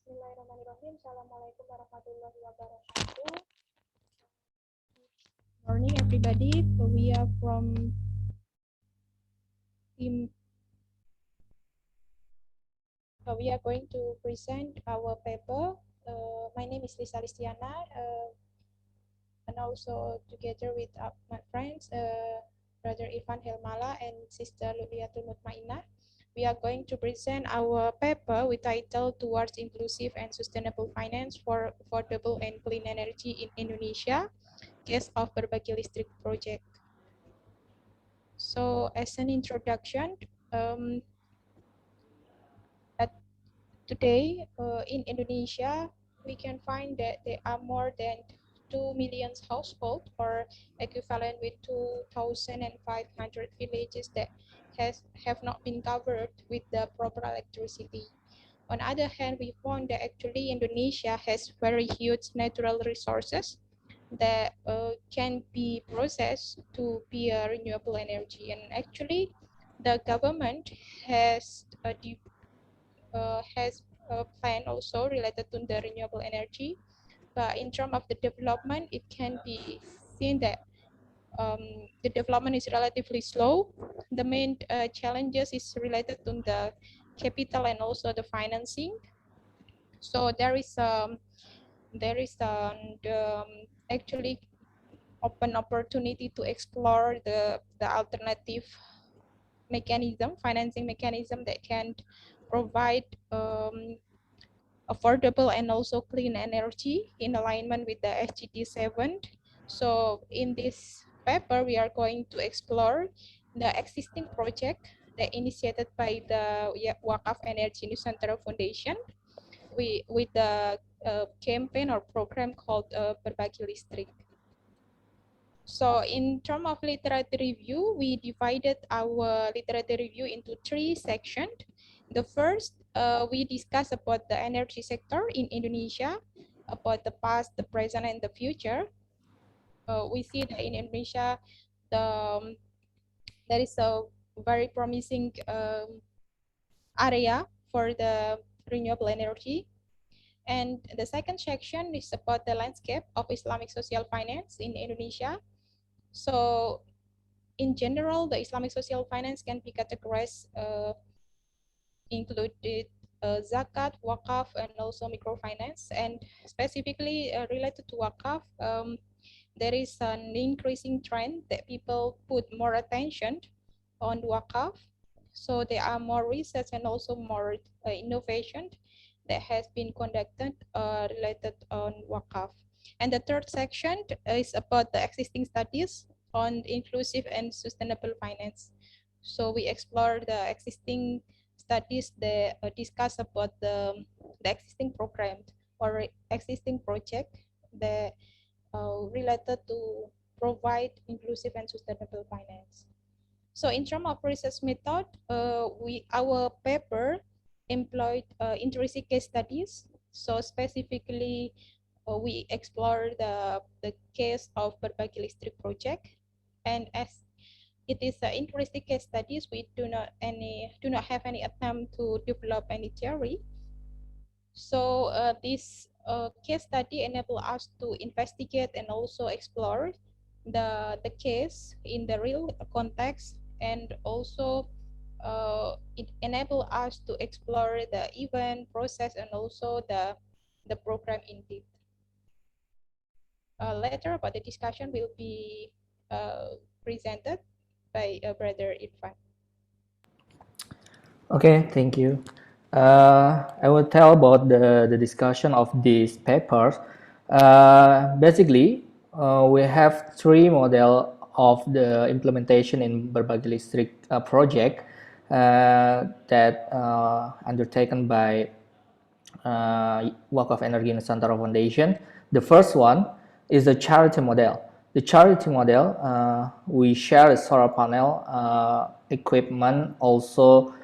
Bismillahirrahmanirrahim. Assalamualaikum warahmatullahi wabarakatuh. Morning, everybody. We are from team. We are going to present our paper. My name is Listiana, and also together with my friends, Brother Irvan Hermala and Sister Mutmainah. We are going to present our paper with title Towards Inclusive and Sustainable Finance for Affordable and Clean Energy in Indonesia, case of Berbagi Listrik project. So as an introduction, today in Indonesia, we can find that there are more than 2 million households, or equivalent with 2,500 villages that have not been covered with the proper electricity. On the other hand, we found that actually Indonesia has very huge natural resources that can be processed to be a renewable energy. And actually, the government has a plan also related to the renewable energy. But in terms of the development, it can be seen that the development is relatively slow. The main challenges is related to the capital and also the financing. So there is actually open opportunity to explore the alternative financing mechanism that can provide affordable and also clean energy in alignment with the SDG 7. So in this paper, we are going to explore the existing project that initiated by the Wakaf Energy Nusantara Foundation with the campaign or program called Berbagi Listrik. So in terms of literature review, we divided our literature review into 3 sections. The first, we discuss about the energy sector in Indonesia, about the past, the present, and the future. We see that in Indonesia, there is a very promising area for the renewable energy. And the second section is about the landscape of Islamic social finance in Indonesia. So in general, the Islamic social finance can be categorized included zakat, wakaf, and also microfinance. And specifically related to wakaf, there is an increasing trend that people put more attention on wakaf. So there are more research and also more innovation that has been conducted related on wakaf. And the third section is about the existing studies on inclusive and sustainable finance. So we explore the existing studies that discuss about the existing program or existing project that related to provide inclusive and sustainable finance. So in terms of research method, our paper employed intrinsic case studies. So specifically, we explore the case of Berbagi Listrik project, and as it is an intrinsic case studies, we do not have any attempt to develop any theory. So this case study enable us to investigate and also explore the case in the real context, and also it enable us to explore the event process and also the program in depth. Later about the discussion will be presented by Brother Irvan. Okay, thank you. I will tell about the discussion of these papers. Basically, we have 3 models of the implementation in Berbagi Listrik project that undertaken by Wakaf Energi Nusantara Foundation. The first one is the charity model. The charity model, we share a solar panel equipment. Also,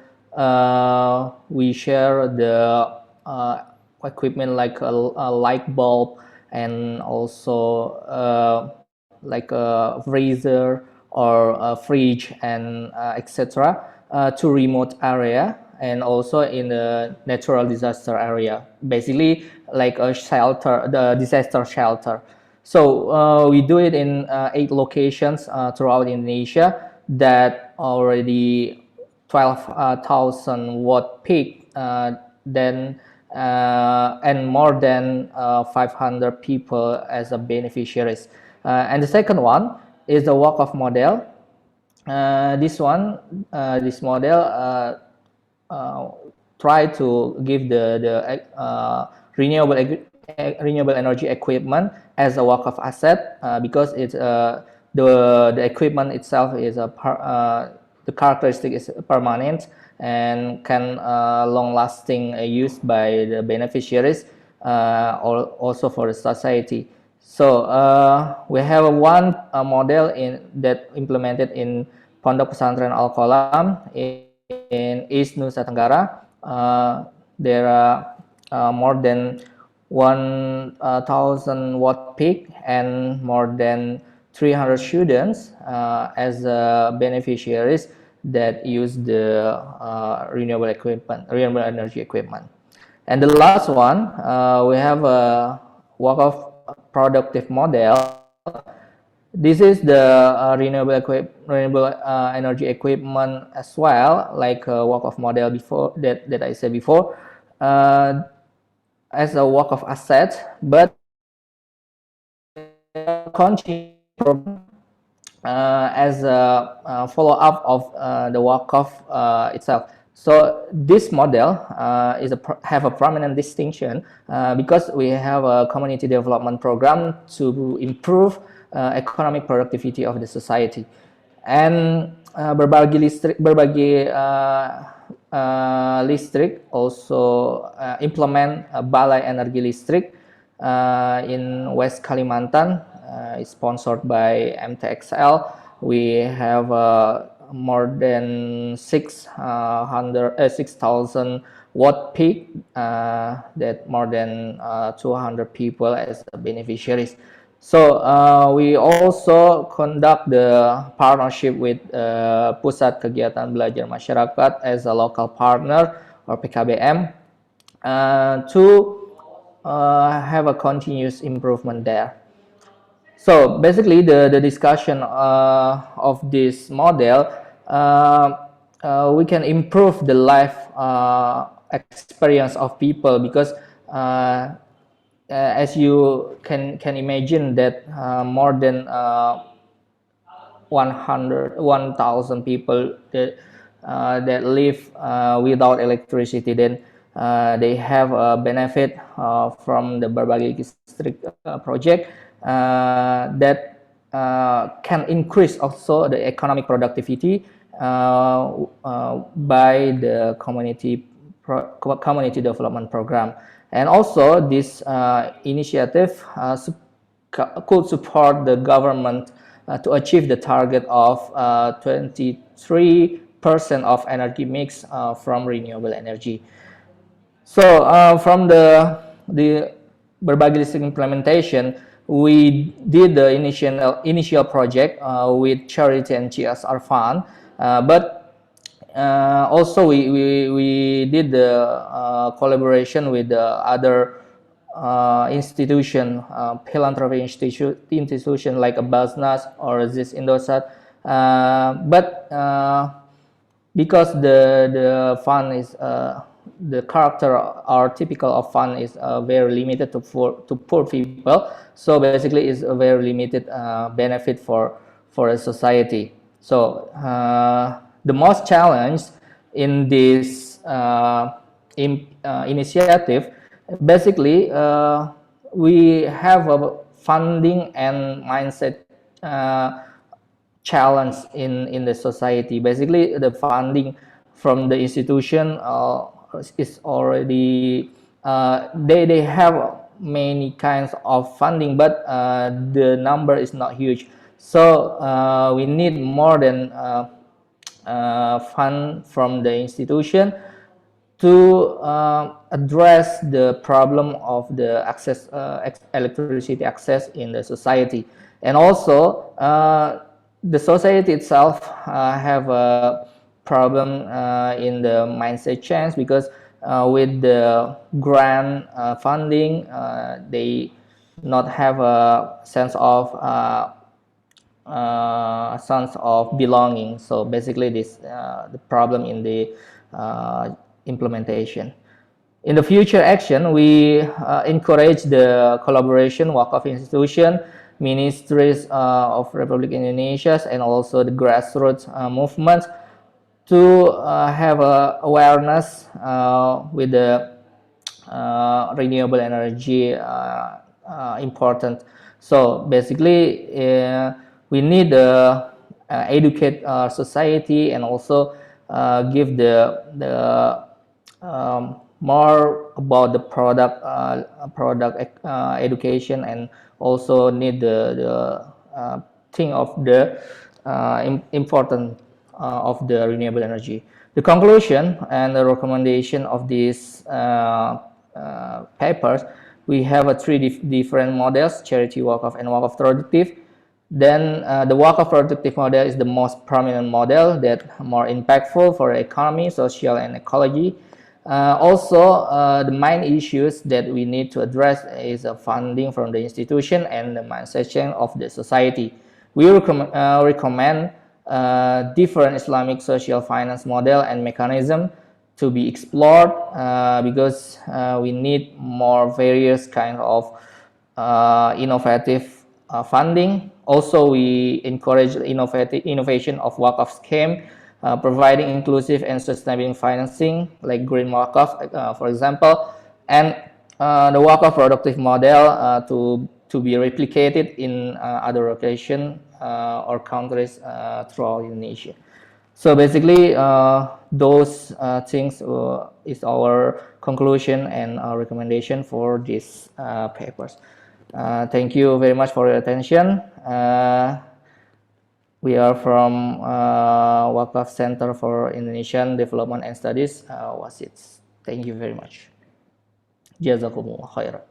we share the equipment like a light bulb, and also like a freezer or a fridge, and etc. To remote area and also in the natural disaster area, basically like a shelter, the disaster shelter. So we do it in 8 locations throughout Indonesia that already 12,000 watt peak, then and more than 500 people as a beneficiaries. And the second one is the walk-off model. This model try to give the renewable energy equipment as a work-off asset, because it's the equipment itself is the characteristic is permanent and can long-lasting use by the beneficiaries, or also for the society. So we have one model that implemented in Pondok Pesantren Al Kolam in East Nusa Tenggara. There are more than 1,000 watt peak and more than 300 students as beneficiaries that use the renewable energy equipment. And the last one, we have a walk-off productive model. This is the renewable energy equipment as well, like a walk-off model before that I said before, as a walk-off asset, but continue program as a follow-up of the walk-off itself. So this model have a prominent distinction because we have a community development program to improve economic productivity of the society. And Berbagi Listrik also implement Balai Energi Listrik in West Kalimantan. It's sponsored by MTXL. We have more than 6,000 watt peak, that more than 200 people as beneficiaries. So we also conduct the partnership with Pusat Kegiatan Belajar Masyarakat as a local partner, or PKBM, to have a continuous improvement there. So basically the discussion of this model, we can improve the life experience of people, because as you can imagine that more than 1,000 people that live without electricity, then they have a benefit from the Berbagi Listrik project that can increase also the economic productivity by the community development program. And also this initiative could support the government to achieve the target of 23% of energy mix from renewable energy. So from the Berbagi Listrik implementation, we did the initial project with charity and CSR fund, but also we did the collaboration with the other institution, philanthropy institution like Basnas or this Indosat, but because the fund is the character or typical of fund is very limited to poor people, so basically it's a very limited benefit for a society. So the most challenge in this initiative, basically we have a funding and mindset challenge in the society. Basically the funding from the institution is already they have many kinds of funding, but the number is not huge, so we need more than fund from the institution to address the problem of the access electricity access in the society. And also the society itself have a problem in the mindset change, because with the grant funding, they not have a sense of belonging. So basically, this the problem in the implementation. In the future action, we encourage the collaboration work of institution, ministries of Republic Indonesia, and also the grassroots movements to have awareness with the renewable energy important. So basically, we need to educate our society, and also give the more about the product education, and also need the thing of the important of the renewable energy. The conclusion and the recommendation of these papers, we have three different models: charity, work-off, and work-off productive. Then the work-off productive model is the most prominent model that more impactful for the economy, social, and ecology. Also, the main issues that we need to address is funding from the institution and the mindset change of the society. We recommend different Islamic social finance model and mechanism to be explored, because we need more various kind of innovative funding. Also, we encourage innovation of work-off scheme, providing inclusive and sustainable financing, like green work-off, for example, and the work-off productive model to be replicated in other locations or countries throughout Indonesia. So basically, those things is our conclusion and our recommendation for these papers. Thank you very much for your attention. We are from Wakaf Center for Indonesian Development and Studies, WASIDS. Thank you very much. Jazakumullah khairan.